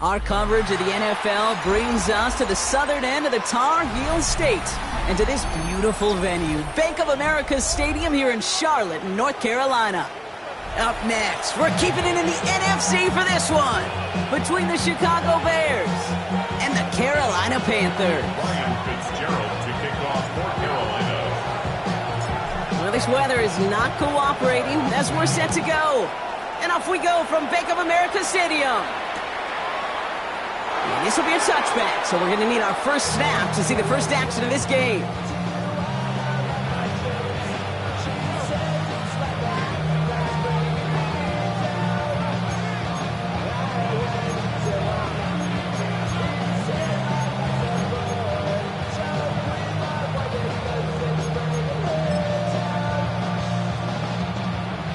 Our coverage of the NFL brings us to the southern end of the Tar Heel State and to this beautiful venue, Bank of America Stadium here in Charlotte, North Carolina. Up next, we're keeping it in the NFC for this one, between the Chicago Bears and the Carolina Panthers. Ryan Fitzgerald to kick off for Carolina. Well, this weather is not cooperating as we're set to go. And off we go from Bank of America Stadium. And this will be a touchback, so we're going to need our first snap to see the first action of this game.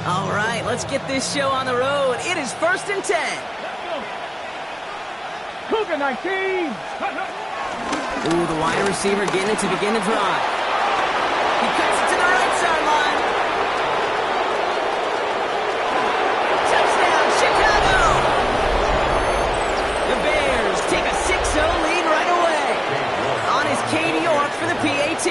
All right, let's get this show on the road. It is 1st and 10. Cougar 19. Ooh, the wide receiver getting it to begin the drive. He cuts it to the right sideline. Touchdown, Chicago! The Bears take a 6-0 lead right away. On is Katie York for the PAT.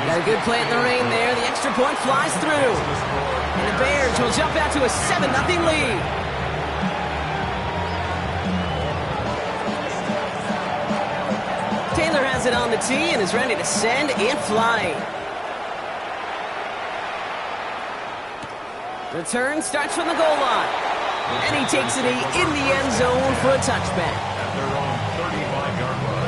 Got a good play in the rain there. The extra point flies through. And the Bears will jump out to a 7-0 lead. Taylor has it on the tee and is ready to send and fly. Return starts from the goal line. And he takes it in the end zone for a touchback. At their own 35-yard line.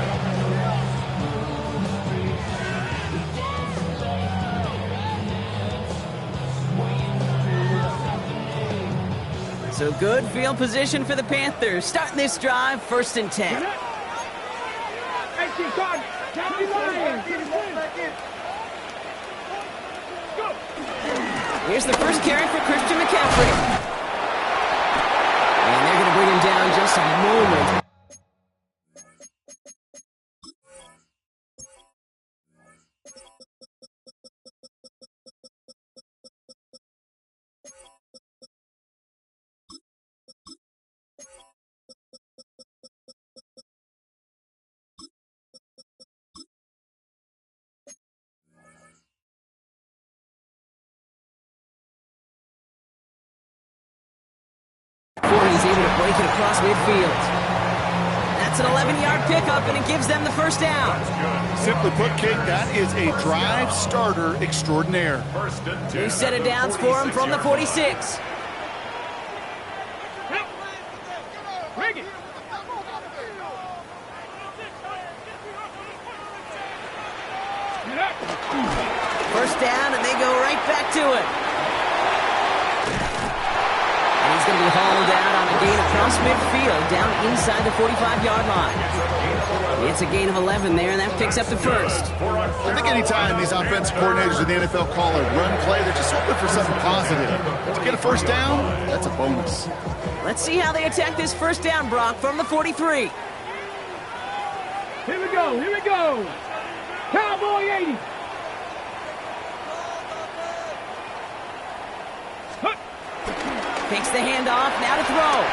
So good field position for the Panthers. Starting this drive, 1st and 10. Here's the first carry for Christian McCaffrey. And they're going to bring him down just a moment. He's able to break it across midfield. That's an 11-yard pickup, and it gives them the first down. Simply put, Kate, that is a drive starter extraordinaire. 1st and 10. New set of downs for him from the 46. First down, and they go right back to it. And he's going to be hauled out on a gain across midfield, down inside the 45-yard line. It's a gain of 11 there, and that picks up the first. I think anytime these offensive coordinators in the NFL call a run play, they're just hoping for something positive. To get a first down, that's a bonus. Let's see how they attack this first down, Brock, from the 43. Here we go. Here we go. Cowboy 80. Takes the handoff, now to throw.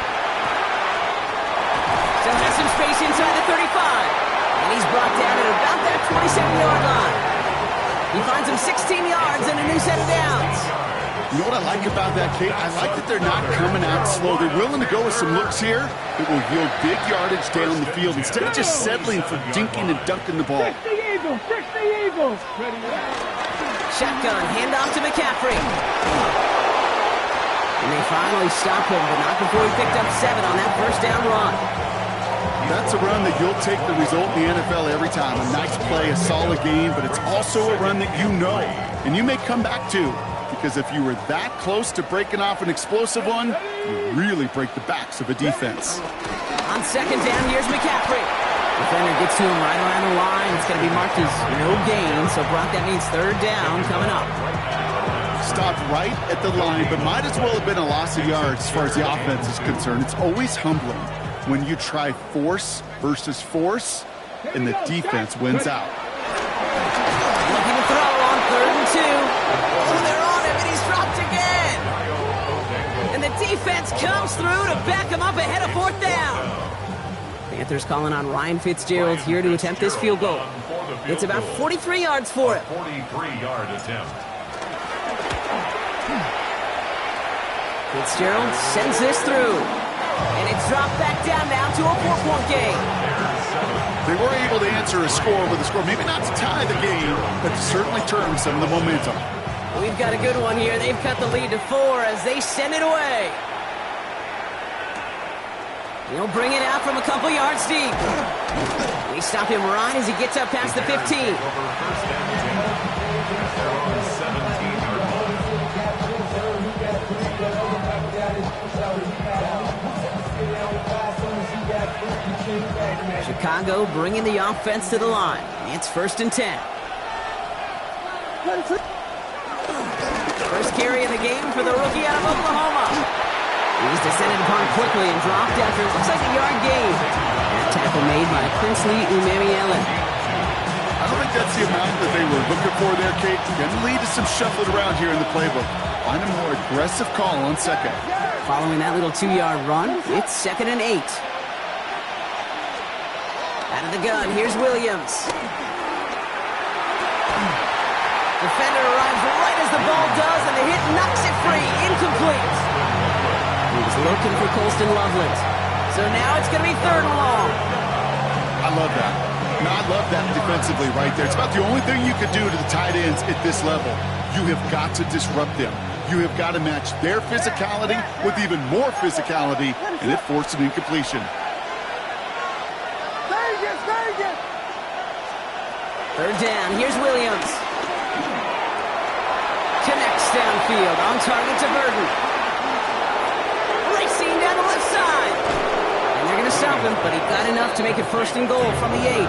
Still has some space inside the 35. And he's brought down at about that 27-yard line. He finds him 16 yards and a new set of downs. You know what I like about that, Kate? I like that they're not coming out slow. They're willing to go with some looks here. It will yield big yardage down the field instead of just settling for dinking and dunking the ball. 60 Eagles. 60 Eagles. Ready. Shotgun, handoff to McCaffrey. And they finally stop him, but not before he picked up 7 on that first down run. That's a run that you'll take the result in the NFL every time. A nice play, a solid game, but it's also a run that you know and you may come back to, because if you were that close to breaking off an explosive one, you really break the backs of a defense. On second down, here's McCaffrey. Defender gets to him right around the line. It's going to be marked as no gain, so Brock, that means 3rd down coming up. Stopped right at the line, but might as well have been a loss of yards as far as the offense is concerned. It's always humbling when you try force versus force, and the defense wins out. Looking to throw on 3rd and 2. Oh, they're on him, and he's dropped again. defense comes through to back him up ahead of 4th down. Panthers calling on Ryan Fitzgerald here to attempt this field goal. It's about 43 yards for it. 43-yard attempt. Fitzgerald sends this through. And it's dropped back down now to a 4-point game. They were able to answer a score with a score. Maybe not to tie the game, but to certainly turn some of the momentum. We've got a good one here. They've cut the lead to 4 as they send it away. He'll bring it out from a couple yards deep. We stop him right as he gets up past the 15. Chicago bringing the offense to the line. It's 1st and 10. First carry of the game for the rookie out of Oklahoma. He's descended upon quickly and dropped after it looks like a yard gain. That tackle made by Princely Umamielen. I don't think that's the amount that they were looking for there, Kate. Going to lead to some shuffling around here in the playbook. Find a more aggressive call on 2nd. Following that little 2-yard run, it's 2nd and 8. Out of the gun, here's Williams. Defender arrives right as the ball does, and the hit knocks it free. Incomplete. He was looking for Colston Loveland. So now it's going to be 3rd and long. I love that. I love that defensively right there. It's about the only thing you could do to the tight ends at this level. You have got to disrupt them. You have got to match their physicality with even more physicality, and it forced an incompletion. 3rd down, here's Williams. Connects downfield, on target to Burden. Racing down the left side. And they're going to stop him, but he got enough to make it 1st and goal from the 8.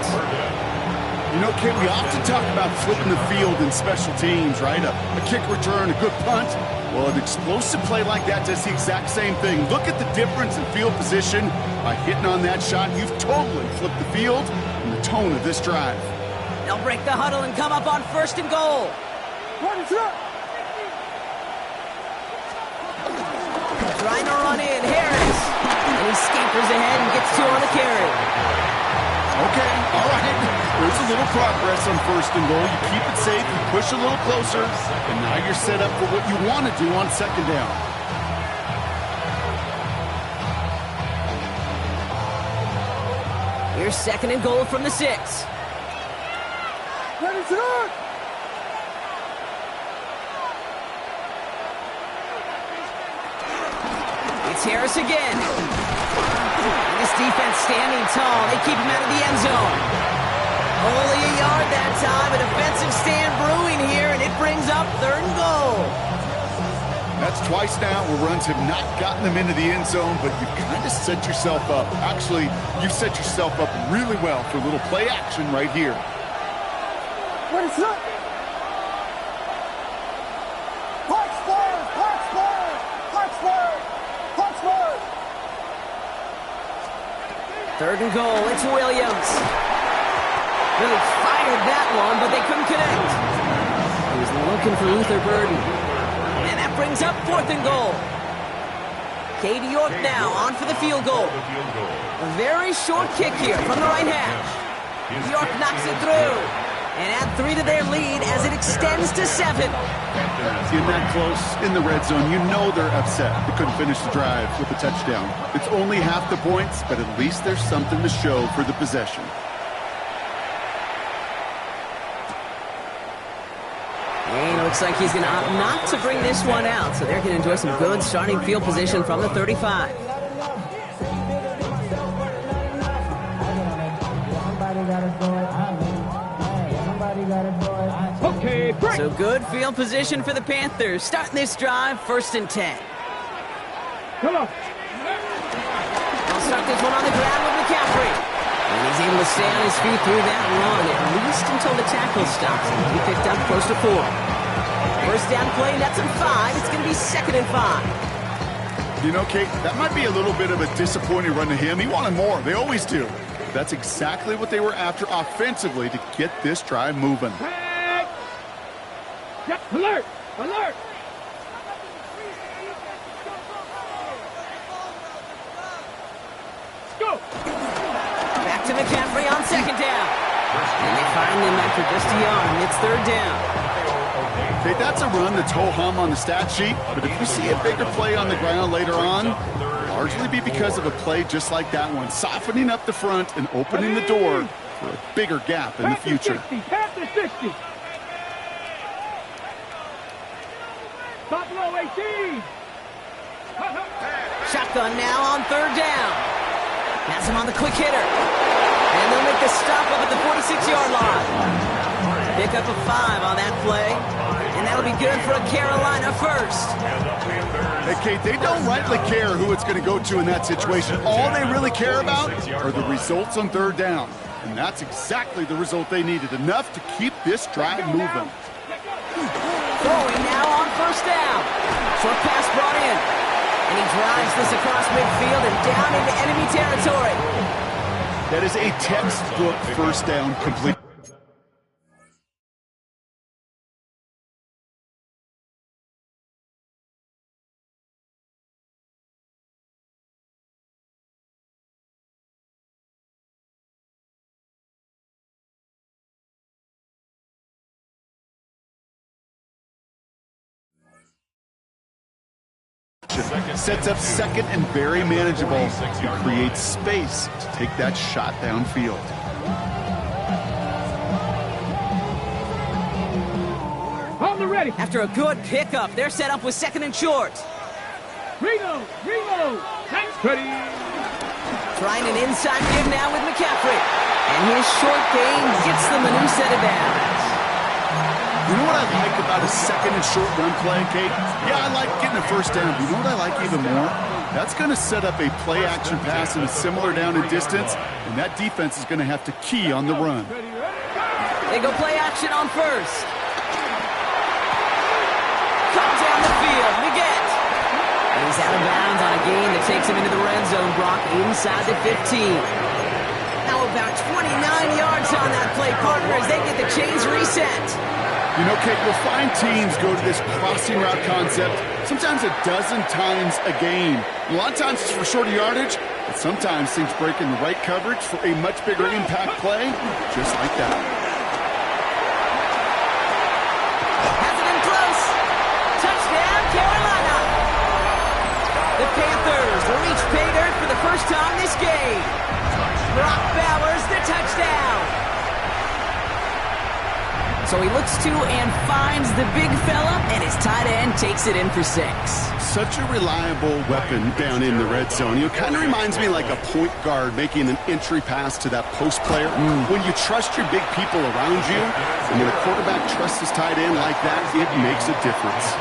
You know, Kate, we often talk about flipping the field in special teams, right? A kick return, a good punt. Well, an explosive play like that does the exact same thing. Look at the difference in field position. By hitting on that shot, you've totally flipped the field and the tone of this drive. They'll break the huddle and come up on 1st and goal. Trying to run in, Harris. And he scampers ahead and gets 2 on the carry. Okay, all right. There's a little progress on 1st and goal. You keep it safe, you push a little closer, and now you're set up for what you want to do on 2nd down. Here's 2nd and goal from the 6. It's Harris again. And this defense standing tall. They keep him out of the end zone. Only a yard that time. A defensive stand brewing here, and it brings up 3rd and goal. That's twice now where runs have not gotten them into the end zone, but you've kind of set yourself up. Actually, you've set yourself up really well for a little play action right here. What is up? Third and goal, it's Williams. Really fired that one, but they couldn't connect. He was looking for Luther Burden. And that brings up 4th and goal. Cade York now on for the field goal. A very short kick here from the right hash. York knocks it through. And add 3 to their lead as it extends to 7. In that close, in the red zone, you know they're upset. They couldn't finish the drive with a touchdown. It's only half the points, but at least there's something to show for the possession. And it looks like he's going to opt not to bring this one out, so they're going to enjoy some good starting field position from the 35. Okay, break. So good field position for the Panthers. Starting this drive, 1st and 10. Come on. They'll start this one on the ground with McCaffrey. And he's able to stay on his feet through that run, at least until the tackle stops. He picked up close to 4. First down play, that's in 5. It's going to be 2nd and 5. You know, Kate, that might be a little bit of a disappointing run to him. He wanted more. They always do. That's exactly what they were after offensively to get this drive moving. Hey. Yep. Alert! Alert! to McCaffrey on second down. And they find him after just a yard. It's third down. Okay, that's a run that's ho-hum on the stat sheet, but if you see a bigger play on the ground later on, largely be because of a play just like that one, softening up the front and opening the door for a bigger gap in the future. Pass to 60. Buffalo 18. Shotgun now on third down. Has him on the quick hitter. And they'll make the stop up at the 46-yard line. Pick up a 5 on that play. And that'll be good for a Carolina first. Hey, Kate, they don't rightly care who it's going to go to in that situation. All they really care about are the results on third down. And that's exactly the result they needed. Enough to keep this drive moving. Throwing now on first down. Short pass brought in. And he drives this across midfield and down into enemy territory. That is a textbook first down complete. Sets up second and very manageable. It creates space to take that shot downfield. On the ready. After a good pickup, they're set up with second and short. Reload. Thanks, Cuddy. Trying an inside give now with McCaffrey. And his short game gets them a new set of downs. You know what I like about a second and short run play, Kate? Yeah, I like getting a first down, but you know what I like even more? That's going to set up a play-action pass in a similar down and distance, and that defense is going to have to key on the run. They go play action on first. Cut down the field, Leggett. And he's out of bounds on a gain that takes him into the red zone, Brock, inside the 15. Now about 29 yards on that play, partner, as they get the chains reset. You know, Kate, you'll find teams go to this crossing route concept sometimes a dozen times a game. A lot of times it's for shorter yardage, but sometimes things break in the right coverage for a much bigger impact play, just like that. Has it in close. Touchdown, Carolina. The Panthers reach pay dirt for the first time this game. Brock Bowers, the touchdown. So he looks to and finds the big fella, and his tight end takes it in for 6. Such a reliable weapon down in the red zone. You know, kind of reminds me like a point guard making an entry pass to that post player. When you trust your big people around you, and when a quarterback trusts his tight end like that, it makes a difference.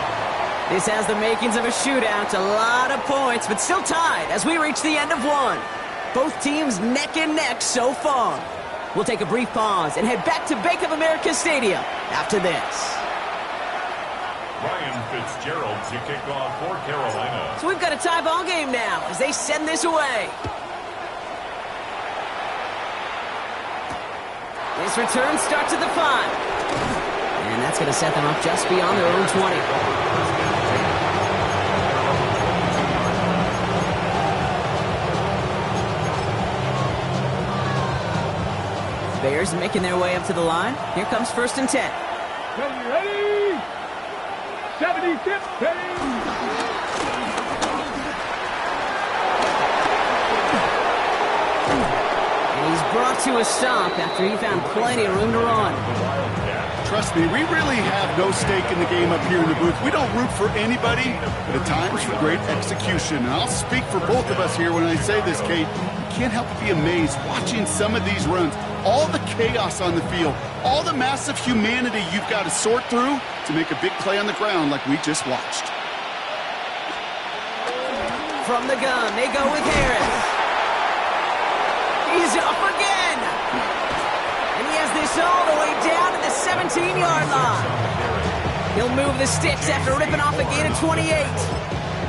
This has the makings of a shootout. A lot of points, but still tied as we reach the end of one. Both teams neck and neck so far. We'll take a brief pause and head back to Bank of America Stadium after this. Ryan Fitzgerald to kick off for Carolina. So we've got a tie ball game now as they send this away. This return starts at the 5. And that's going to set them up just beyond their own 20. Bears making their way up to the line. Here comes first and 10. Ready? 75th ready. And he's brought to a stop after he found plenty of room to run. Trust me, we really have no stake in the game up here in the booth. We don't root for anybody, but at times for great execution. And I'll speak for both of us here when I say this, Kate. You can't help but be amazed watching some of these runs. All the chaos on the field, all the massive humanity you've got to sort through to make a big play on the ground like we just watched. From the gun, they go with Harris. He's off again. And he has this all the way down to the 17-yard line. He'll move the sticks after ripping off a gain of 28.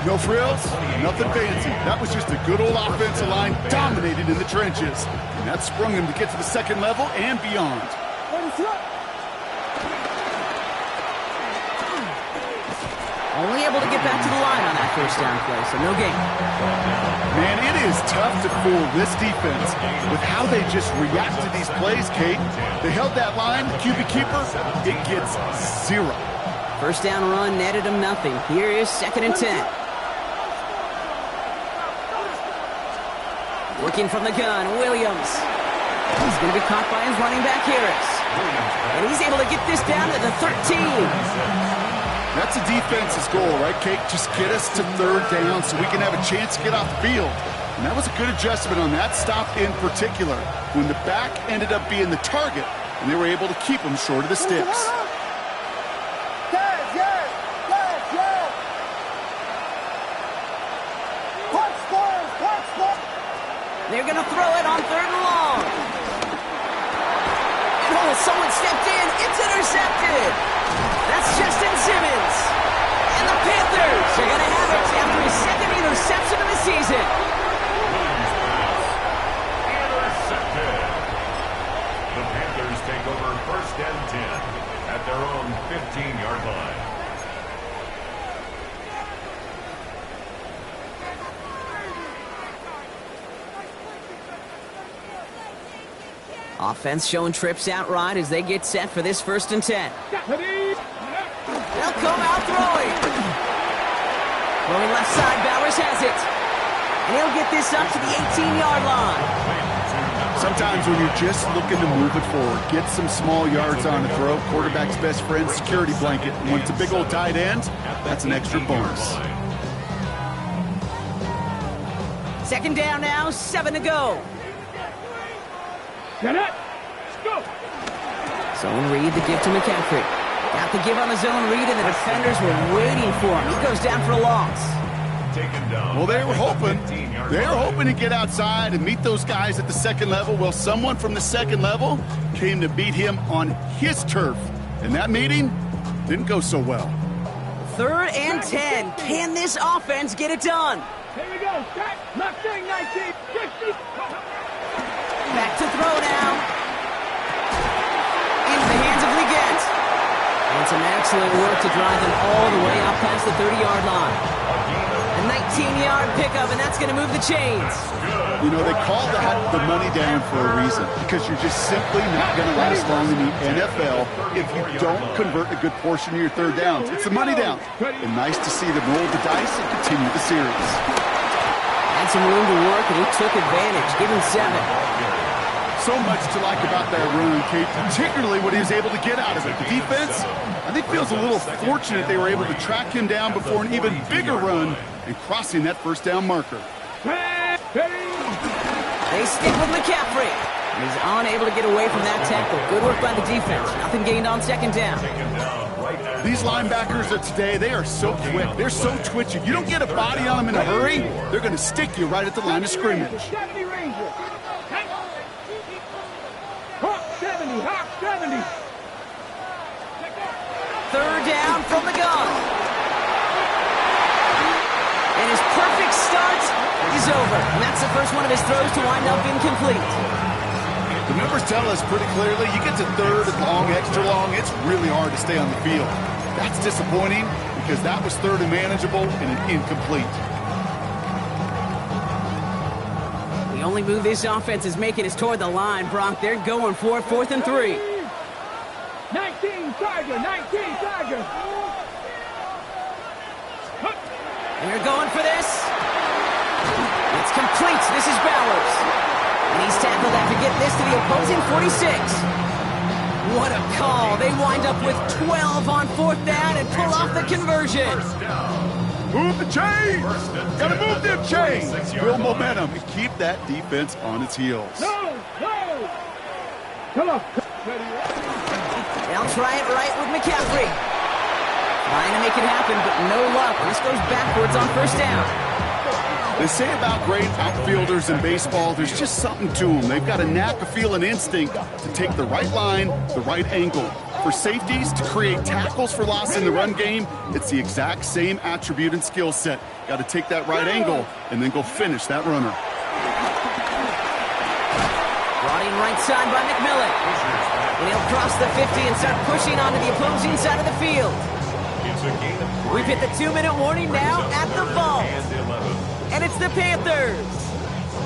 No frills, nothing fancy. That was just a good old offensive line dominated in the trenches. And that sprung him to get to the second level and beyond. Only able to get back to the line on that first down play, so no gain. Man, it is is tough to fool this defense with how they just react to these plays, Kate. They held that line, the QB keeper, it gets 0. First down run netted him nothing. Here is 2nd and 10. Working from the gun, Williams. He's going to be caught by his running back, Harris. And he's able to get this down to the 13. That's a defense's goal, right, Kate? Just get us to 3rd down so we can have a chance to get off the field. And that was a good adjustment on that stop in particular, when the back ended up being the target, and they were able to keep him short of the sticks. They're going to throw it on 3rd and long. Oh, someone stepped in. It's intercepted. That's Justin Simmons. And the Panthers are going to have it after his 2nd interception of the season. Intercepted. The Panthers take over 1st and 10 at their own 15-yard line. Offense showing trips out right as they get set for this 1st and 10. They'll come out throwing. Throwing left side, Bowers has it. And he'll get this up to the 18-yard line. Sometimes when you're just looking to move it forward, get some small yards on a throw, quarterback's best friend, security blanket. And when it's a big old tight end, that's an extra bonus. 2nd down now, 7 to go. Get it. Go. Zone read, the give to McCaffrey. Got the give on the zone read, and the defenders were waiting for him. He goes down for a loss. Well, they were hoping. They were hoping to get outside and meet those guys at the 2nd level. Well, someone from the 2nd level came to beat him on his turf. And that meeting didn't go so well. 3rd and 10. Can this offense get it done? Here we go. Set. Mustang 19. 50. Back to throw now. Into the hands of Leggett. And some excellent work to drive them all the way out past the 30-yard line. A 19-yard pickup, and that's going to move the chains. You know, they call that the money down for a reason, because you're just simply not going to last long in the NFL if you don't convert a good portion of your 3rd downs. It's the money down. And nice to see them roll the dice and continue the series. Had some room to work, and he took advantage, giving 7. So much to like about that run, Kate, particularly what he was able to get out of it. The defense, I think, feels a little fortunate they were able to track him down before an even bigger run and crossing that 1st down marker. They stick with McCaffrey. He's unable to get away from that tackle. Good work by the defense. Nothing gained on 2nd down. These linebackers of today, they are so quick. They're so twitchy. You don't get a body on them in a hurry, they're going to stick you right at the line of scrimmage. 70 Ranger. Hawk 70. Hawk 70. 3rd down from the gun. And his perfect start is over. And that's the first one of his throws to wind up incomplete. The numbers tell us pretty clearly, you get to 3rd and long, extra long, it's really hard to stay on the field. That's disappointing because that was 3rd and manageable and an incomplete. The only move this offense is making is toward the line, Brock. They're going for it, 4th and 3. 19 Tiger. 19 Tiger. And they're going for this. It's complete. This is Bowers. And he's tackled after getting this to the opposing 46. What a call. They wind up with 12 on 4th down and pull off the conversion. Move the chains. Gotta move them chains. Build momentum and keep that defense on its heels. No. Come on. They'll try it right with McCaffrey. Trying to make it happen, but no luck. This goes backwards on 1st down. They say about great outfielders in baseball, there's just something to them. They've got a knack, a feel, an instinct to take the right line, the right angle. For safeties, to create tackles for loss in the run game, it's the exact same attribute and skill set. Got to take that right angle and then go finish that runner. Brought in right side by McMillan. And he'll cross the 50 and start pushing onto the opposing side of the field. We've hit the 2-minute warning now at the vault. And it's the Panthers.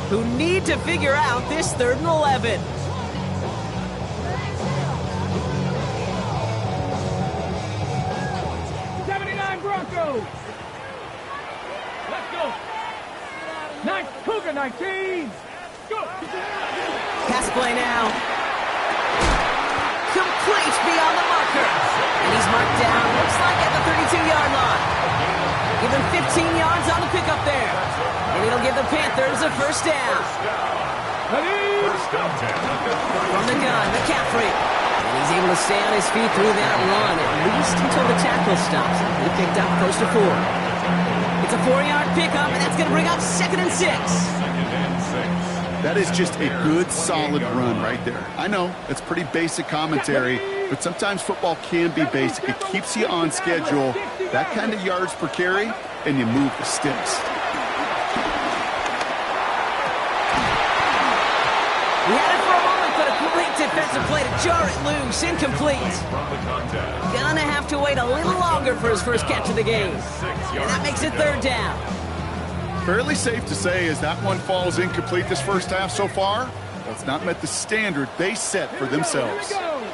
who need to figure out this 3rd and 11. Broncos. Let's go. Cougar 19. Go. Pass play now. Complete beyond the marker. And he's marked down, looks like at the 32-yard line. Give him 15 yards on the pickup there. And it'll give the Panthers a first down. From the gun, McCaffrey. And he's able to stay on his feet through that run, at least until the tackle stops. He picked up close to 4. It's a 4-yard pickup, and that's going to bring up 2nd and 6. That is just a good, solid run right there. I know, it's pretty basic commentary, but sometimes football can be basic. It keeps you on schedule, that kind of yards per carry, and you move the sticks. He had it for a moment, but a great defensive play to jar it loose. Incomplete. Gonna have to wait a little longer for his first catch of the game. And that makes it 3rd down. Fairly safe to say as that one falls incomplete this first half so far, well, it's not met the standard they set for themselves. Here we go.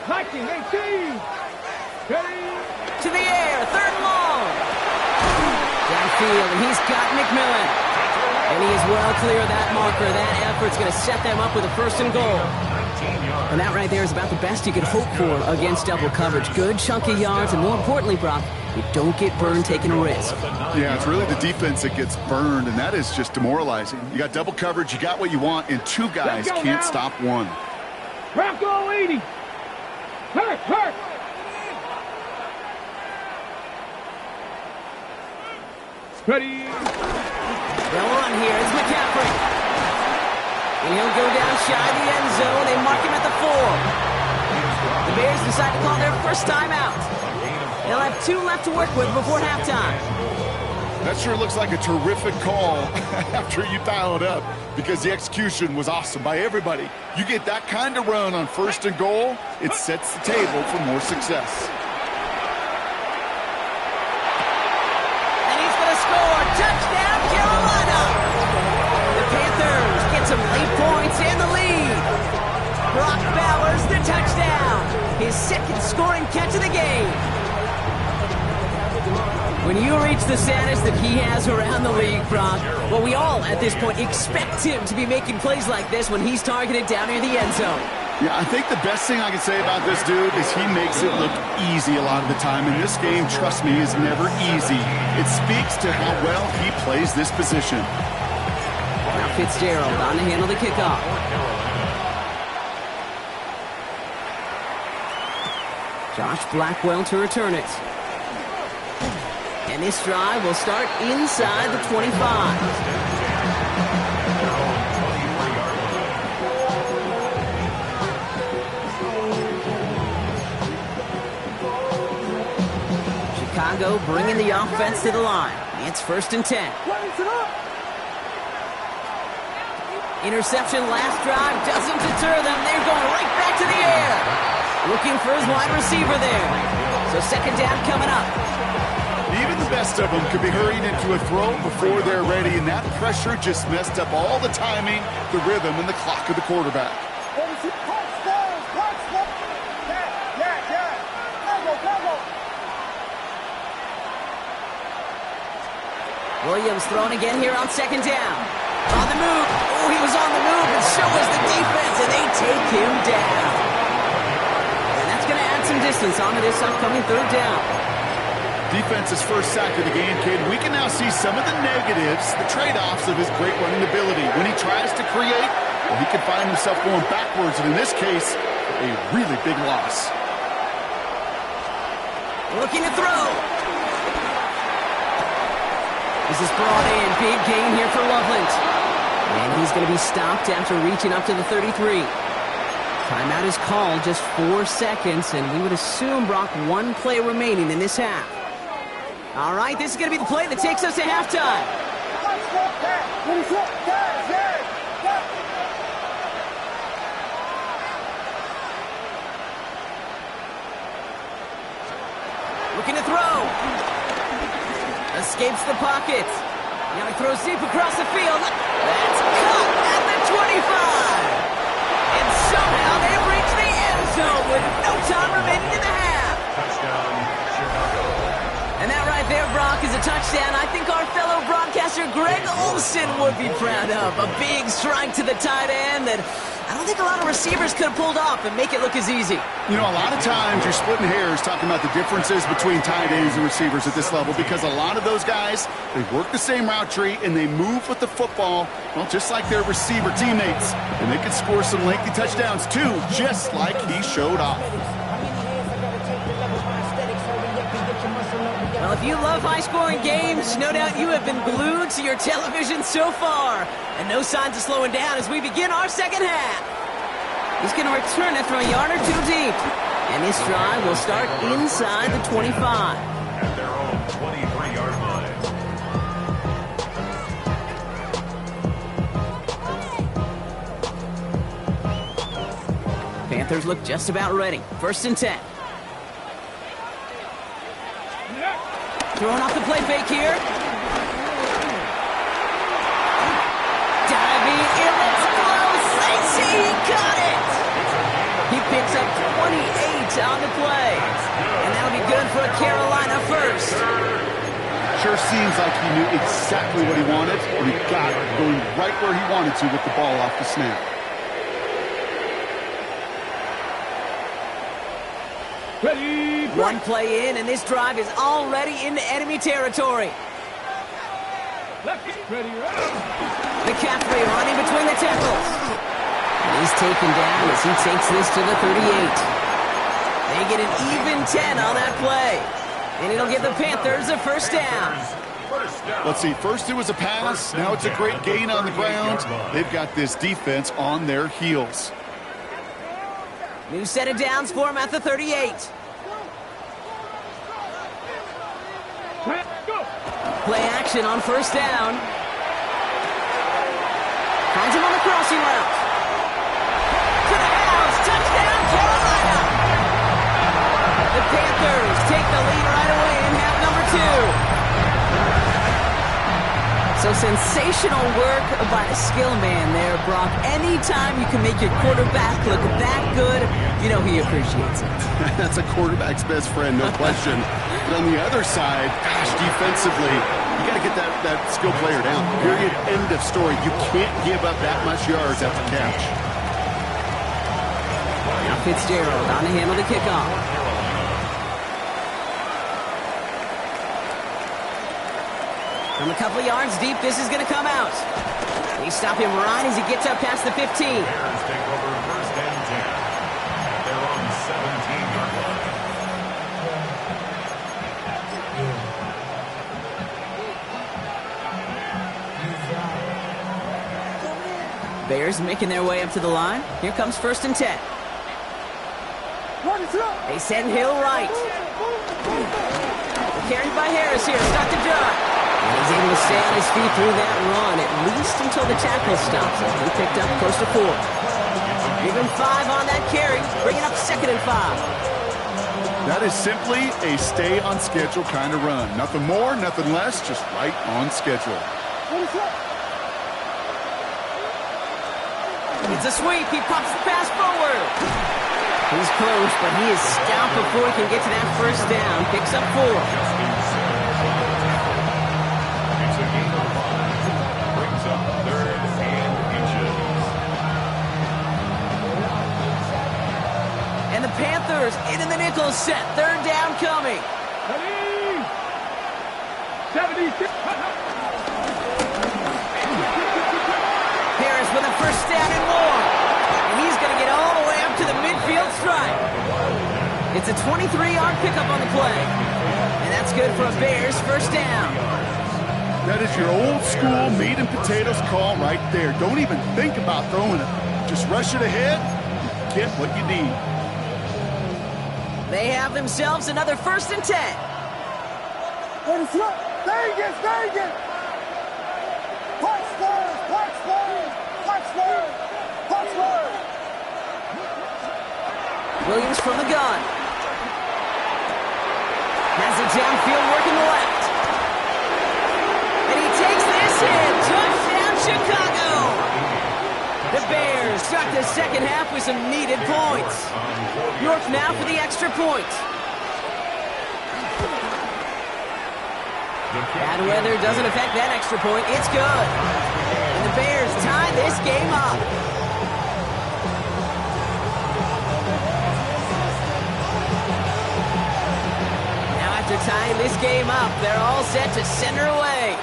19-18. To the air, 3rd and long. Downfield, and he's got McMillan. And he is well clear of that marker. That effort's going to set them up with a 1st and goal. And that right there is about the best you could hope for against double coverage. Good chunky yards, and more importantly, Brock, you don't get burned taking a risk. Yeah, it's really the defense that gets burned, and that is just demoralizing. You got double coverage, you got what you want, and 2 guys can't stop one. Bronco 80. Hurt. Ready. They'll run here. It's McCaffrey. And he'll go down shy of the end zone. They mark him at the 4. The Bears decide to call their first timeout. They'll have 2 left to work with before halftime. That sure looks like a terrific call after you dial it up, because the execution was awesome by everybody. You get that kind of run on 1st and goal, it sets the table for more success. Touchdown, Carolina! The Panthers get some late points and the lead. Brock Bowers, the touchdown. His 2nd scoring catch of the game. When you reach the status that he has around the league, Brock, well, we all at this point expect him to be making plays like this when he's targeted down near the end zone. Yeah, I think the best thing I can say about this dude is he makes it look easy a lot of the time. And this game, trust me, is never easy. It speaks to how well he plays this position. Now Fitzgerald on to handle the kickoff. Josh Blackwell to return it. And this drive will start inside the 25. Chicago bringing the offense to the line. It's 1st and 10. Interception last drive doesn't deter them. They're going right back to the air. Looking for his wide receiver there. So 2nd down coming up. Even the best of them could be hurried into a throw before they're ready, and that pressure just messed up all the timing, the rhythm, and the clock of the quarterback. Williams thrown again here on 2nd down. On the move. Oh, he was on the move, and so was the defense, and they take him down. And that's going to add some distance onto this upcoming 3rd down. Defense's first sack of the game, kid. We can now see some of the negatives, the trade-offs of his great running ability. When he tries to create, well, he can find himself going backwards, and in this case, a really big loss. Looking to throw. This is brought in. Big gain here for Loveland. And he's going to be stopped after reaching up to the 33. Timeout is called, just 4 seconds, and we would assume, Brock, 1 play remaining in this half. All right, this is going to be the play that takes us to halftime. Looking to throw. Escapes the pocket. Now he throws deep across the field. That's linebacker Greg Olsen would be proud of. A big strike to the tight end that I don't think a lot of receivers could have pulled off and make it look as easy. You know, a lot of times you're splitting hairs talking about the differences between tight ends and receivers at this level because a lot of those guys, they work the same route tree and they move with the football, well, just like their receiver teammates. And they can score some lengthy touchdowns too, just like he showed off. Well, if you love high-scoring games, no doubt you have been glued to your television so far. And no signs of slowing down as we begin our second half. He's going to return it from a yard or two deep. And this drive will start inside the 25. At their own 23-yard line. Panthers look just about ready. 1st and 10. Throwing off the play fake here. Diving in, it's close. They say he caught it. He picks up 28 on the play. And that'll be good for a Carolina first. Sure seems like he knew exactly what he wanted, and he got it going right where he wanted to with the ball off the snap. Ready. One play in, and this drive is already into enemy territory. Ready. McCaffrey running between the tackles. And he's taken down as he takes this to the 38. They get an even 10 on that play. And it'll give the Panthers a first down. Let's see, first it was a pass, now it's a great gain on the ground. They've got this defense on their heels. New set of downs for him at the 38. Play action on 1st down. Finds him on the crossing route. To the house, touchdown Carolina! The Panthers take the lead right away in half number 2. So sensational work by the skill man there, Brock. Anytime you can make your quarterback look that good, you know he appreciates it. That's a quarterback's best friend, no question. But on the other side, gosh, defensively, you got to get that skill player down. Period, end of story. You can't give up that much yards after catch. Now Fitzgerald on to handle the kickoff. From a couple of yards deep, this is going to come out. They stop him right as he gets up past the 15. Bears take over 1st and 10. At their own 17-yard line. Bears making their way up to the line. Here comes 1st and 10. They send Hill right. Carried by Harris here. Start the drive. And he's able to stay on his feet through that run, at least until the tackle stops him. He picked up close to 4. Give him 5 on that carry, bringing up 2nd and 5. That is simply a stay-on-schedule kind of run. Nothing more, nothing less, just right on schedule. It's a sweep. He pops the pass forward. He's close, but he is stopped before he can get to that 1st down. Picks up 4. Panthers into the nickel set. 3rd down coming. Ready. 76. Harris with a 1st down and more. And he's going to get all the way up to the midfield stripe. It's a 23-yard pickup on the play. And that's good for a Bears 1st down. That is your old school meat and potatoes call right there. Don't even think about throwing it. Just rush it ahead and get what you need. They have themselves another 1st and 10. Vegas! Williams from the gun. Has it downfield working the left. And he takes this in. Touchdown Chicago! The Bears start the 2nd half with some needed points. York now for the extra point. Bad weather doesn't affect that extra point. It's good. And the Bears tie this game up. Now after tying this game up, they're all set to center away.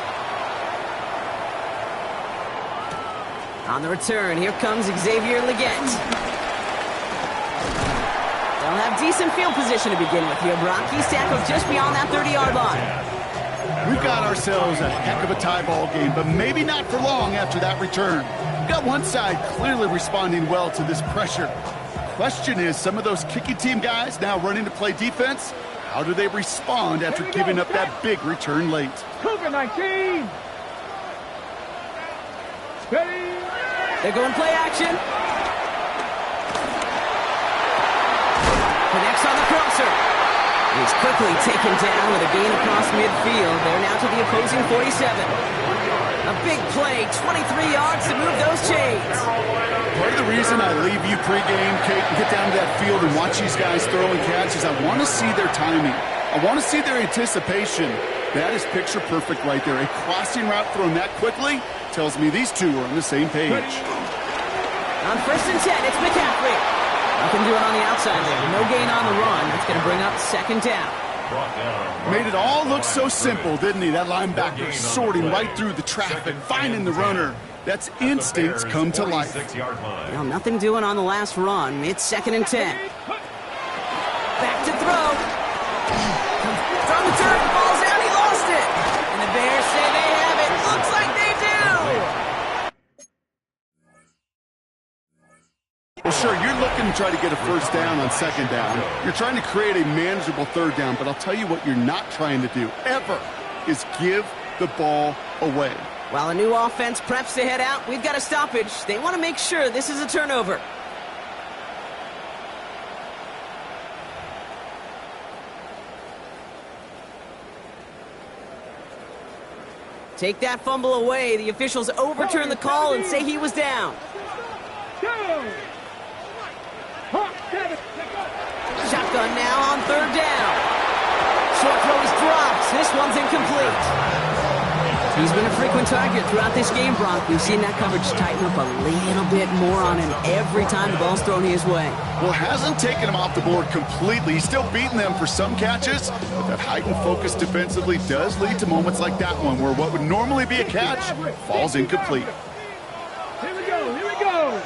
On the return, here comes Xavier Legette. They'll have decent field position to begin with here, Brock. He's tackled just beyond that 30-yard line. We've got ourselves a heck of a tie ball game, but maybe not for long after that return. We've got one side clearly responding well to this pressure. Question is, some of those kicking team guys now running to play defense, how do they respond after giving up that big return late? Cougar 19. Ready. They're going play action. Connects on the crosser. He's quickly taken down with a gain across midfield. They're now to the opposing 47. A big play, 23 yards to move those chains. Part of the reason I leave you pregame, Kate, and get down to that field and watch these guys throw and catch is I want to see their timing. I want to see their anticipation. That is picture perfect right there. A crossing route thrown that quickly tells me these two are on the same page. On 1st and 10, it's McCaffrey. Nothing doing on the outside there. No gain on the run. That's going to bring up 2nd down. Made it all look so simple, didn't he? That linebacker sorting right through the traffic, finding the runner. That's instincts come to life. Well, nothing doing on the last run. It's 2nd and 10. Back to throw. From the turn, falls out. He lost it. And the Bears say they have it. Looks like they do. Well, sure, you're looking to try to get a 1st down on 2nd down. You're trying to create a manageable 3rd down, but I'll tell you what you're not trying to do, ever, is give the ball away. While a new offense preps to head out, we've got a stoppage. They want to make sure this is a turnover. Take that fumble away. The officials overturn the call and say he was down. Shotgun now on 3rd down. Short throw is dropped. This one's incomplete. He's been a frequent target throughout this game, Brock. We've seen that coverage tighten up a little bit more on him every time the ball's thrown his way. Well, hasn't taken him off the board completely. He's still beating them for some catches, but that heightened focus defensively does lead to moments like that one where what would normally be a catch falls incomplete. Here we go. Here we go.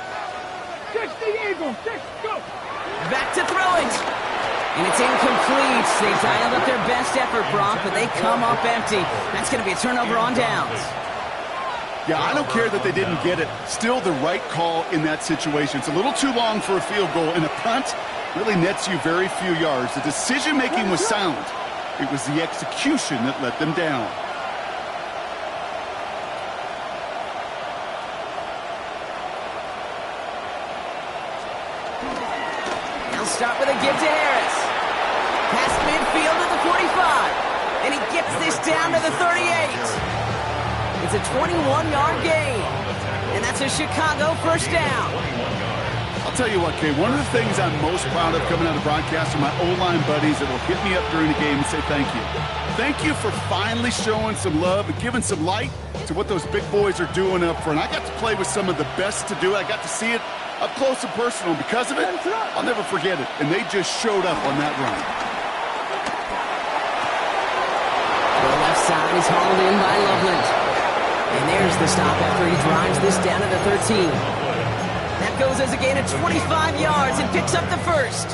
60 Eagles. 6, go. Back to throw it. And it's incomplete. They dialed up their best effort, Brock, but they come up empty. That's going to be a turnover on downs. Yeah, I don't care that they didn't get it. Still the right call in that situation. It's a little too long for a field goal, and a punt really nets you very few yards. The decision-making was sound. It was the execution that let them down. Start with a give to Harris. Past midfield at the 45. And he gets this down to the 38. It's a 21-yard gain. And that's a Chicago 1st down. I'll tell you what, Kay, one of the things I'm most proud of coming out of broadcast are my O-line buddies that will hit me up during the game and say thank you. Thank you for finally showing some love and giving some light to what those big boys are doing up front. I got to play with some of the best to do it. I got to see it up close and personal. Because of it, I'll never forget it. And they just showed up on that run. The left side is hauled in by Loveland. And there's the stop after he drives this down to the 13. That goes as a gain of 25 yards and picks up the 1st.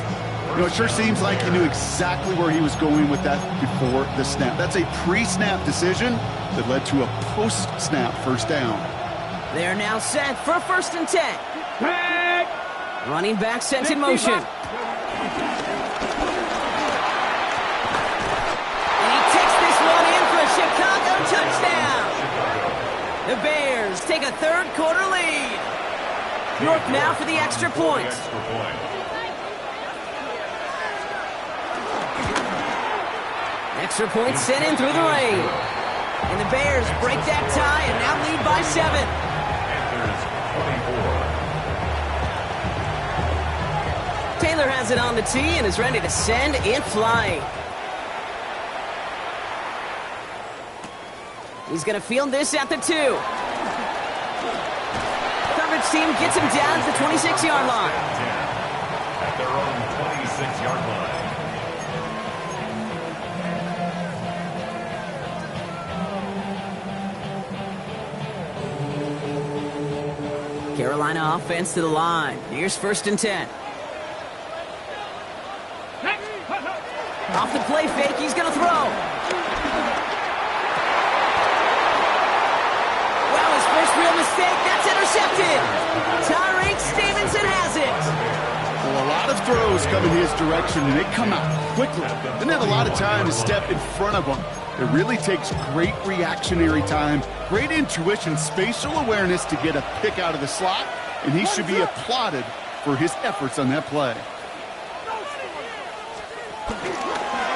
You know, it sure seems like he knew exactly where he was going with that before the snap. That's a pre-snap decision that led to a post-snap 1st down. They're now set for 1st and 10. Running back sent in motion. And he takes this one in for a Chicago touchdown. The Bears take a 3rd quarter lead. York now for the extra point. Extra point sent in through the rain. And the Bears break that tie and now lead by 7. Taylor has it on the tee and is ready to send it flying. He's going to field this at the 2. Coverage team gets him down to the 26-yard line. At their own 26-yard line. Carolina offense to the line. Here's 1st and 10. Off the play fake, he's going to throw. Well, his first real mistake, that's intercepted. Tyreek Stevenson has it. Well, a lot of throws come in his direction, and they come out quickly. Doesn't have a lot of time to step in front of them. It really takes great reactionary time, great intuition, spatial awareness to get a pick out of the slot, and he should be applauded for his efforts on that play.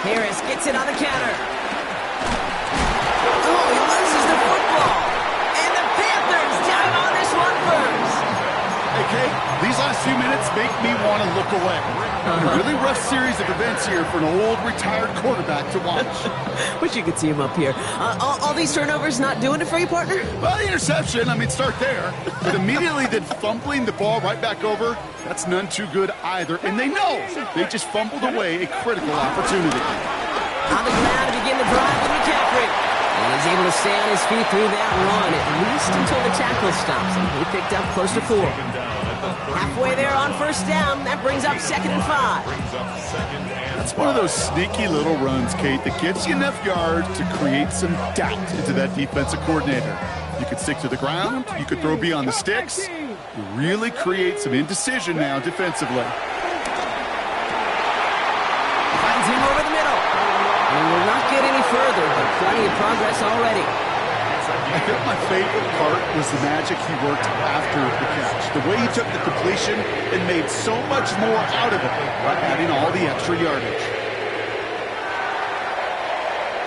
Harris gets it on the counter. Oh, he loses the football. And the Panthers dive on this one first. Hey, Kate, these last few minutes make me want to look away. A really rough series of events here for an old retired quarterback to watch. Wish you could see him up here. All these turnovers not doing it for you, partner? Well, the interception, start there. But immediately then fumbling the ball right back over, that's none too good either. And they know they just fumbled away a critical opportunity. On the ground to begin the drive with McCaffrey. And he's able to stay on his feet through that run, at least until the tackle stops him. He picked up close to 4. Halfway there on 1st down. That brings up 2nd and 5. That's one of those sneaky little runs, Kate, that gets you enough yards to create some doubt into that defensive coordinator. You could stick to the ground. You could throw beyond the sticks. You really create some indecision now defensively. Finds him over the middle. And will not get any further, but plenty of progress already. I think my favorite part was the magic he worked after the catch. The way he took the completion and made so much more out of it by adding all the extra yardage.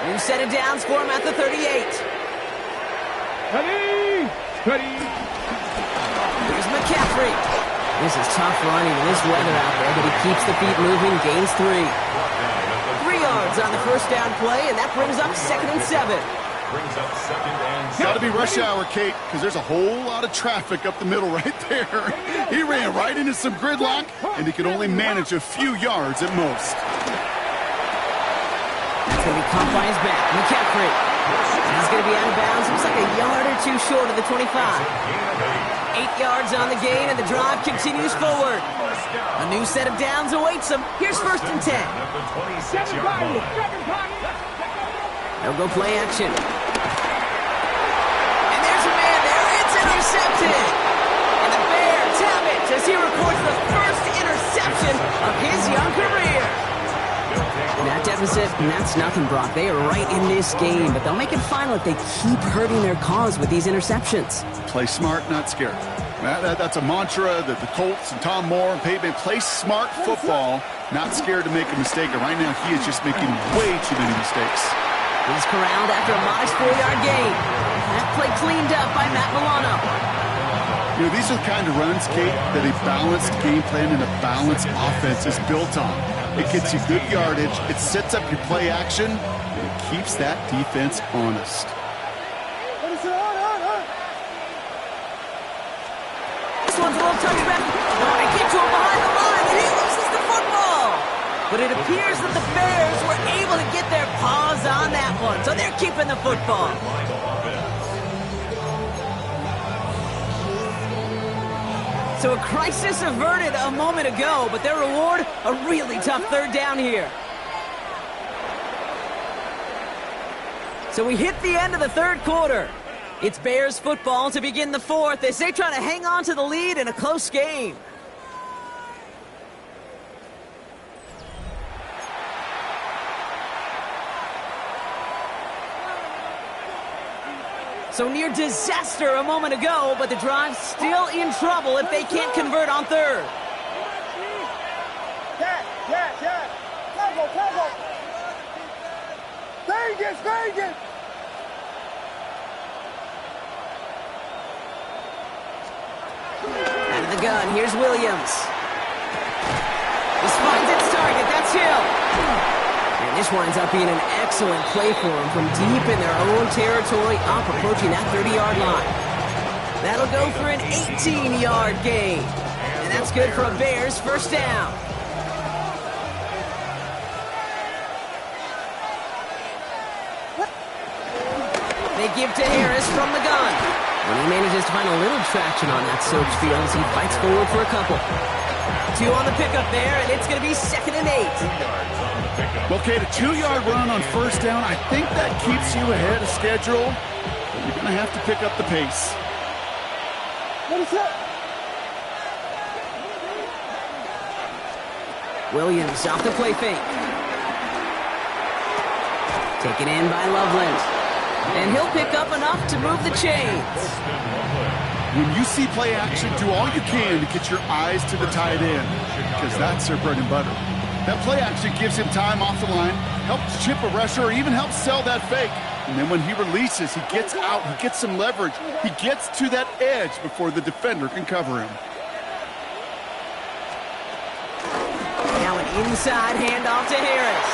New set of downs for him at the 38. Ready! Here's McCaffrey. This is tough running in this weather out there, but he keeps the feet moving, gains 3. 3 yards on the 1st down play, and that brings up 2nd and 7. Got to be rush hour, Kate, because there's a whole lot of traffic up the middle right there. He ran right into some gridlock, and he could only manage a few yards at most. That's going to be caught by his back. McCaffrey. He's going to be out of bounds. Looks like a yard or 2 short of the 25. 8 yards on the gain, and the drive continues forward. A new set of downs awaits him. Here's 1st and 10. They'll go play action. And there's a man there. It's intercepted. And the Bears have it as he records the first interception of his young career. That deficit, and that's nothing, Brock. They are right in this game, but they'll make it final if they keep hurting their cause with these interceptions. Play smart, not scared. That's a mantra that the Colts and Tom Moore and Peyton play smart football, not scared to make a mistake. And right now, he is just making way too many mistakes. He's corralled after a modest 4-yard gain. That play cleaned up by Matt Milano. These are the kind of runs, Kate, that a balanced game plan and a balanced offense is built on. It gets you good yardage, it sets up your play action, and it keeps that defense honest. This one's a little touchback. They get to him behind the line, and he loses the football. But it appears that the Bears were able to get their paws on that one, so they're keeping the football. So a crisis averted a moment ago, but their reward, a really tough 3rd down here. So we hit the end of the 3rd quarter. It's Bears football to begin the 4th as they try to hang on to the lead in a close game. So near disaster a moment ago, but the drive's still in trouble if they can't convert on 3rd. Vegas! Out of the gun, here's Williams. This finds its target, that's Hill. And This winds up being an excellent play for them from deep in their own territory, up approaching that 30-yard line. That'll go for an 18-yard gain. And that's good for a Bears first down. They give to Harris from the gun. And he manages to find a little traction on that search field as he fights forward for a couple. 2 on the pickup there, and it's going to be 2nd and 8. Okay, the 2-yard run on first down, I think that keeps you ahead of schedule. But you're going to have to pick up the pace. What is that? Williams off the play fake. Taken in by Loveland. And he'll pick up enough to move the chains. When you see play action, do all you can to get your eyes to the tight end, because that's their bread and butter. That play action gives him time off the line, helps chip a rusher, or even helps sell that fake. And then when he releases, he gets out, he gets some leverage. He gets to that edge before the defender can cover him. Now an inside handoff to Harris.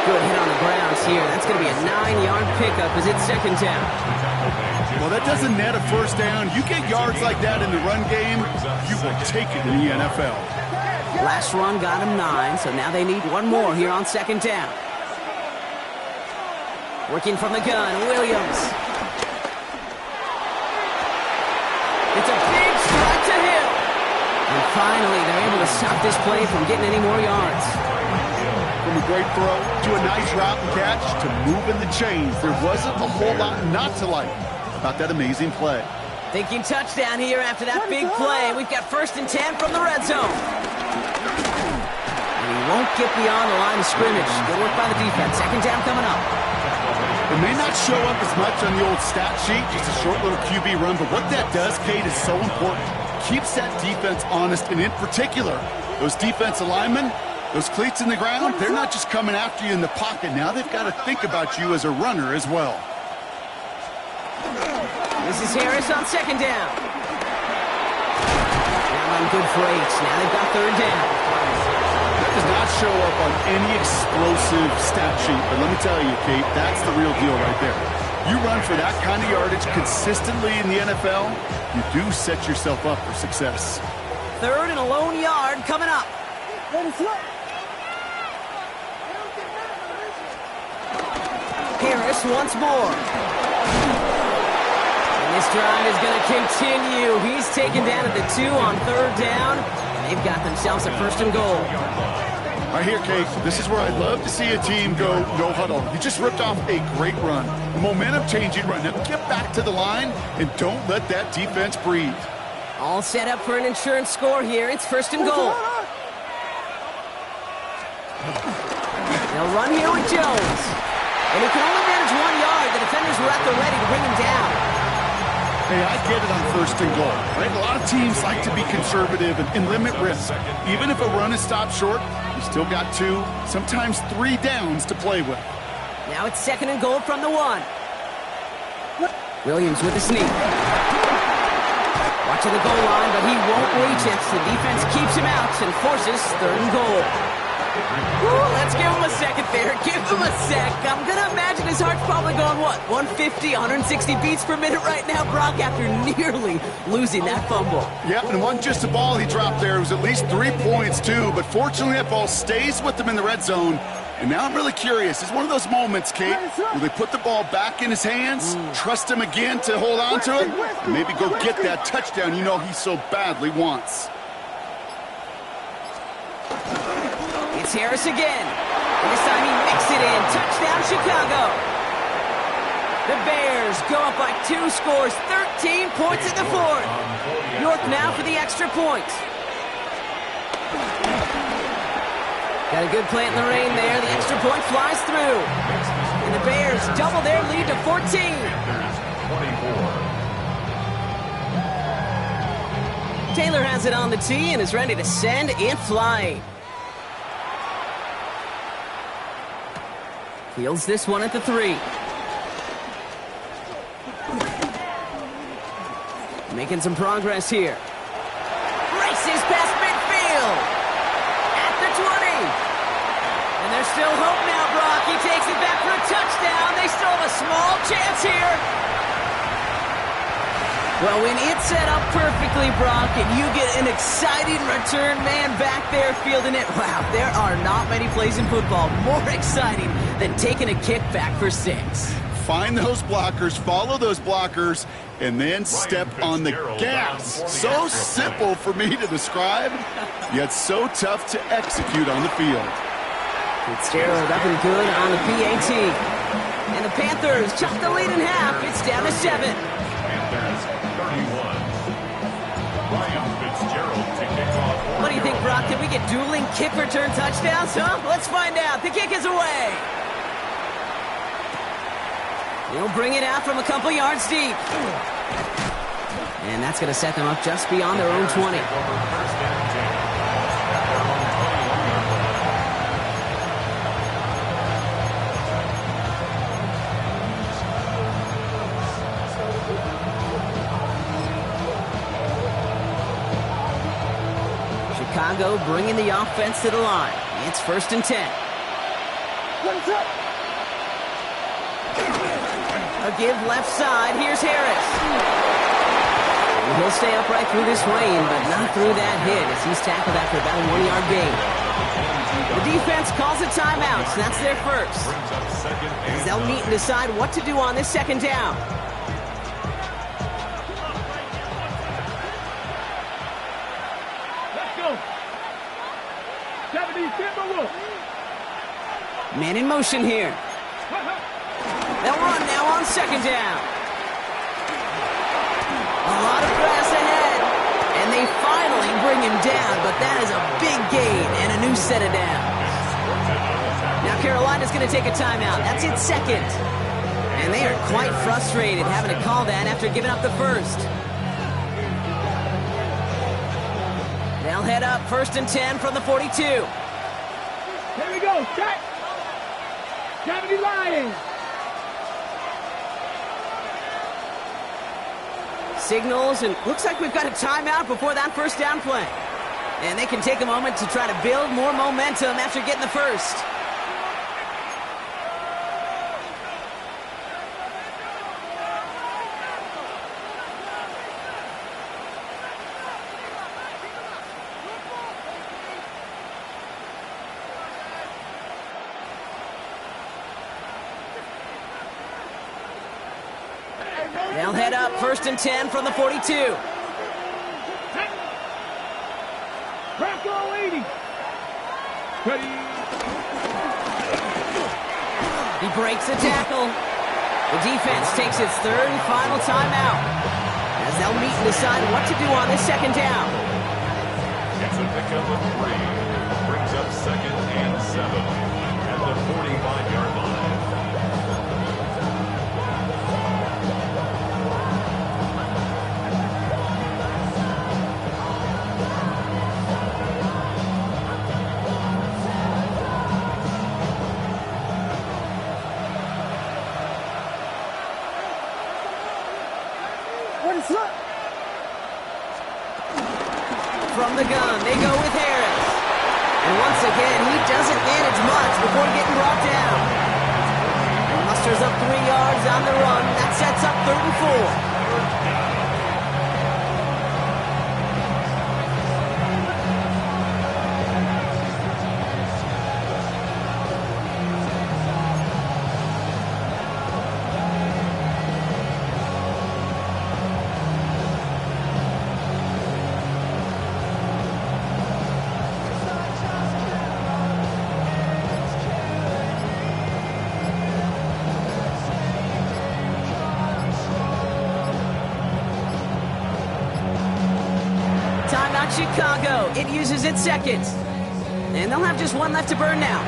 Good hit on the grounds here. That's going to be a 9-yard pickup as it's 2nd down. Well, that doesn't net a first down. You get yards like that in the run game, you will take it in the NFL. Last run got him 9, so now they need one more here on 2nd down. Working from the gun, Williams. It's a big strike to Hill. And finally, they're able to stop this play from getting any more yards. From a great throw to a nice route and catch to moving the chains, there wasn't a whole lot not to like about that amazing play. Thinking touchdown here after that big play. We've got 1st and 10 from the red zone. And he won't get beyond the line of scrimmage. Good work by the defense. 2nd down coming up. It may not show up as much on the old stat sheet, just a short little QB run, but what that does, Kate, is so important. Keeps that defense honest, and in particular, those defensive linemen, those cleats in the ground, they're not just coming after you in the pocket. Now they've got to think about you as a runner as well. This is Harris on 2nd down. Now on good for 8. Now they've got 3rd down. That does not show up on any explosive stat sheet, but let me tell you, Kate, that's the real deal right there. You run for that kind of yardage consistently in the NFL, you do set yourself up for success. 3rd and a lone yard coming up. Harris once more. And this drive is going to continue. He's taken down at the 2 on 3rd down. They've got themselves a 1st and goal. Right here, Kate, this is where I'd love to see a team go no huddle. You just ripped off a great run. Momentum-changing run. Now get back to the line and don't let that defense breathe. All set up for an insurance score here. It's 1st and goal. They'll run here with Jones. And he can only manage 1 yard. The defenders were at the ready to bring him down. Hey, I get it on 1st and goal, right? A lot of teams like to be conservative and limit risk. Even if a run is stopped short, you still got 2, sometimes 3 downs to play with. Now it's 2nd and goal from the 1. Williams with a sneak. Watching the goal line, but he won't reach it. The defense keeps him out and forces 3rd and goal. Ooh, let's give him a second there. Give him a sec. I'm going to imagine his heart's probably going, what, 150, 160 beats per minute right now, Brock, after nearly losing that fumble. Yep, and it wasn't just a ball he dropped there. It was at least 3 points, too. But fortunately, that ball stays with him in the red zone. And now I'm really curious. It's one of those moments, Kate, where they put the ball back in his hands, trust him again to hold on to it, and maybe go get that touchdown you know he so badly wants. It's Harris again. And this time he makes it in. Touchdown, Chicago. The Bears go up by 2 scores, 13 points in the 4th. York now for the extra point. Got a good play in the rain there. The extra point flies through. And the Bears double their lead to 14. 24. Taylor has it on the tee and is ready to send it flying. Fields this one at the 3. Making some progress here. Races past midfield. At the 20. there's still hope now, Brock. He takes it back for a touchdown. They still have a small chance here. Well, when it's set up perfectly, Brock, and you get an exciting return man back there fielding it, wow, there are not many plays in football more exciting than taking a kick back for 6. Find those blockers, follow those blockers, and then step on the gas. So simple for me to describe, yet so tough to execute on the field. Fitzgerald up and good on the PAT. And the Panthers chop the lead in half. It's down to 7. Panthers 31. Ryan Fitzgerald to kick off. What do you think, Brock? Can we get dueling kick return touchdowns, huh? Let's find out. The kick is away. They'll bring it out from a couple yards deep. And that's going to set them up just beyond their own 20. Chicago bringing the offense to the line. It's 1st and 10. A give left side. Here's Harris. And he'll stay upright through this rain, but not through that hit as he's tackled after about a 1-yard gain. The defense calls a timeout, so that's their first. As they'll meet and decide what to do on this 2nd down. Let's go. 70, Timberwolf. Man in motion here. They'll run now on 2nd down. A lot of grass ahead. And they finally bring him down, but that is a big gain and a new set of downs. Now Carolina's going to take a timeout. That's its 2nd. And they are quite frustrated having to call that after giving up the 1st. They'll head up 1st and 10 from the 42. Here we go. Check. 70 Lions. Signals, and looks like we've got a timeout before that 1st down play. And they can take a moment to try to build more momentum after getting the 1st. They'll head up 1st and 10 from the 42. Bronco 80. Ready. He breaks the tackle. The defense takes its 3rd and final timeout as they'll meet and decide what to do on this 2nd down. It's a pickup of 3. Brings up 2nd and 7 at the 45-yard line. From the gun, they go with Harris. And once again, he doesn't manage much before getting brought down. And musters up 3 yards on the run. That sets up 3rd and 4. Timeout Chicago. It uses its 2nd. And they'll have just 1 left to burn now.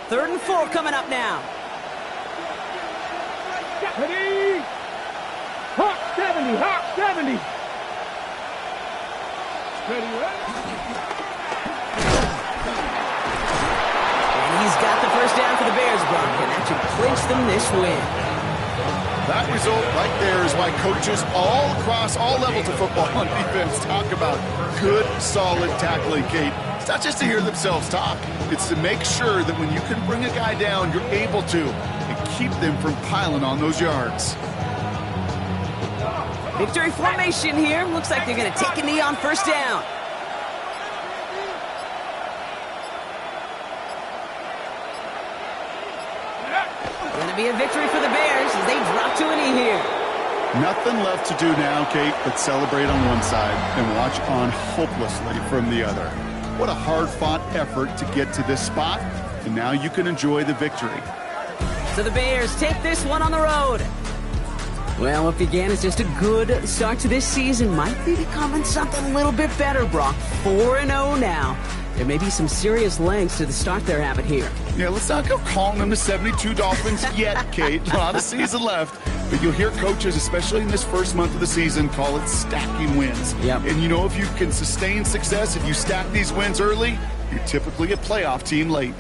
Third and 4 coming up now. Ready. Hawk 70. Hawk 70. Ready, ready. Brock, and that should clinch them this win. That result right there is why coaches all across all levels of football on defense talk about good, solid tackling, Kate. It's not just to hear themselves talk. It's to make sure that when you can bring a guy down, you're able to, and keep them from piling on those yards. Victory formation here. Looks like they're going to take a knee on first down. Going to be a victory for the Bears as they drop to a knee here. Nothing left to do now, Kate, but celebrate on one side and watch on hopelessly from the other. What a hard-fought effort to get to this spot, and now you can enjoy the victory. So the Bears take this one on the road. Well, what began as just a good start to this season might be becoming something a little bit better, Brock. 4-0 now. There may be some serious lengths to the start they're having here. Yeah, let's not go calling them the 72 Dolphins yet, Kate. A lot of season left. But you'll hear coaches, especially in this first month of the season, call it stacking wins. Yep. And you know, if you can sustain success, if you stack these wins early, you're typically a playoff team late.